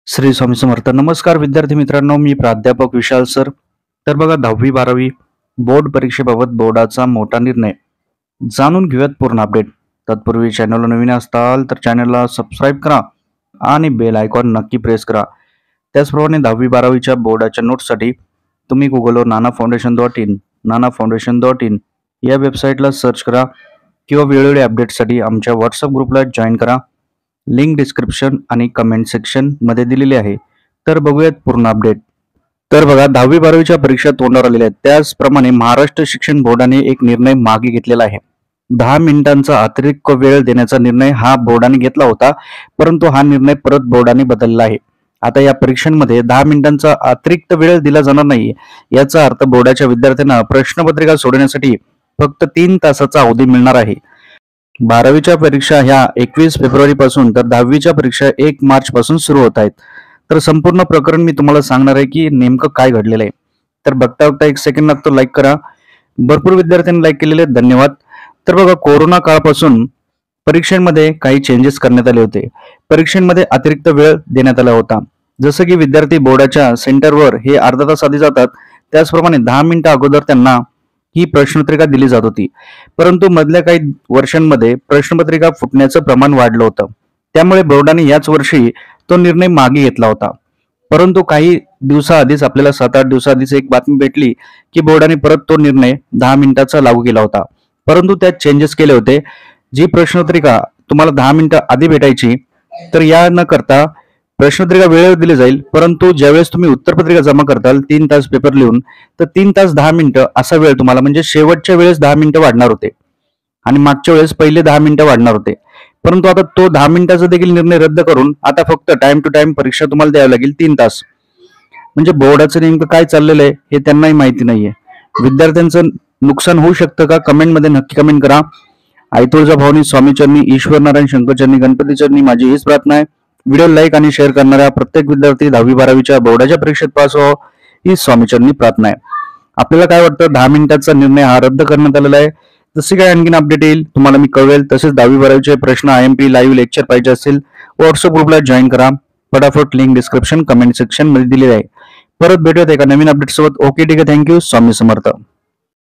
श्री स्वामी समर्थ. नमस्कार विद्यार्थी मित्रांनो, मी प्राध्यापक विशाल सर. तर बघा 10वी-12वी बोर्ड परीक्षेबाबत बोर्डाचा मोठा निर्णय जाणून घेऊयात पूर्ण अपडेट. तत्पूर्वी चॅनलला नवीन असताल तर चॅनलला सबस्क्राईब करा आणि बेल आयकॉन नक्की प्रेस करा. त्याचप्रमाणे 10वी-12वीच्या बोर्डाच्या नोट्ससाठी तुम्ही गुगलवर nanafoundation.in या वेबसाईटला सर्च करा किंवा वेळोवेळी अपडेटसाठी आमच्या व्हॉट्सअप ग्रुपला जॉईन करा. लिंक डिस्क्रिप्शन आणि कमेंट सेक्शन मध्ये दिलेली आहे. तर बघूयात पूर्ण अपडेट. तर बघा 10वी-12वीच्या परीक्षा तोंडावर आलेल्या आहेत. त्याचप्रमाणे महाराष्ट्र शिक्षण बोर्डाने एक निर्णय मागे घेतलेला आहे. 10 मिनिटांचा अतिरिक्त वेळ देण्याचा निर्णय हा बोर्डाने घेतला होता, परंतु हा निर्णय परत बोर्डाने बदलला आहे. आता या परीक्षांमध्ये 10 मिनिटांचा अतिरिक्त वेळ दिला जाणार नाही. याचा अर्थ बोर्डाच्या विद्यार्थ्यांना प्रश्नपत्रिका सोडवण्यासाठी फक्त 3 तासाचा अवधी मिळणार आहे. 12वीच्या परीक्षा ह्या 21 फेब्रुवारी पासून तर 10वीच्या परीक्षा 1 मार्च पासून सुरू होत आहेत. तर संपूर्ण प्रकरण मी तुम्हाला सांगणार आहे की नेमकं काय घडलेलं आहे. तर बघता बघता 1 सेकंड लागतो, लाईक करा. भरपूर विद्यार्थ्यांनी लाईक केलेले, धन्यवाद. तर बघा, कोरोना काळापासून परीक्षांमध्ये काही चेंजेस करण्यात आले होते. परीक्षांमध्ये अतिरिक्त वेळ देण्यात आला होता. जसं की विद्यार्थी बोर्डाच्या सेंटरवर हे अर्धा तास आधी जातात, त्याचप्रमाणे 10 मिनिटं अगोदर त्यांना ही प्रश्नपत्रिका दिली जात होती. परंतु मधल्या काही वर्षांमध्ये प्रश्नपत्रिका फुटण्याचं प्रमाण वाढलं होतं. त्यामुळे बोर्डाने याच वर्षी तो निर्णय मागे घेतला होता. परंतु काही दिवसाआधीच आपल्याला 7-8 दिवसाआधीच एक बातमी भेटली की बोर्डाने परत तो निर्णय 10 मिनिटाचा लागू केला होता. परंतु त्यात चेंजेस केले होते. जी प्रश्नपत्रिका तुम्हाला 10 मिनिटं आधी भेटायची, तर या न करता प्रश्नपत्रिका वेळेवर दिली जाईल. परंतु ज्यावेळेस तुम्ही उत्तरपत्रिका जमा करताल 3 तास पेपर लिहून, तर 3 तास 10 मिनिटं असा वेळ तुम्हाला, म्हणजे शेवटच्या वेळेस 10 मिनिटं वाढणार होते आणि मागच्या वेळेस पहिले 10 मिनिटं वाढणार होते. परंतु आता तो 10 मिनिटाचा देखील निर्णय रद्द करून आता फक्त टाइम टू टाइम परीक्षा तुम्हाला द्यावी लागेल 3 तास. म्हणजे बोर्डाचं नेमकं काय चाललेलं आहे हे त्यांनाही माहिती नाहीये. विद्यार्थ्यांचं नुकसान होऊ शकतं का? कमेंटमध्ये नक्की कमेंट करा. आई तुळजाभवानी, स्वामी चरणी, ईश्वर नारायण, शंकर चरणी, गणपती चरणी माझी हीच प्रार्थना आहे. व्हिडिओ लाईक आणि शेअर करणाऱ्या प्रत्येक विद्यार्थी 10वी-12वीच्या बोर्डाच्या परीक्षेत पास व्हावं ही स्वामीचरणी प्रार्थना आहे. आपल्याला काय वाटतं? 10 मिनिटाचा निर्णय हा रद्द करण्यात आलेला आहे. जसे काय आणखीन अपडेट येईल तुम्हाला मी कळवेल. तसेच 10वी-12वीचे प्रश्न, IMP लाईव्ह लेक्चर पाहिजे असतील व्हॉट्सअप ग्रुपला जॉईन करा. फटाफट लिंक डिस्क्रिप्शन कमेंट सेक्शन मध्ये दिलेली आहे. परत भेटूयात एका नवीन अपडेट सोबत. ओके, ठीक आहे. थँक्यू. स्वामी समर्थ.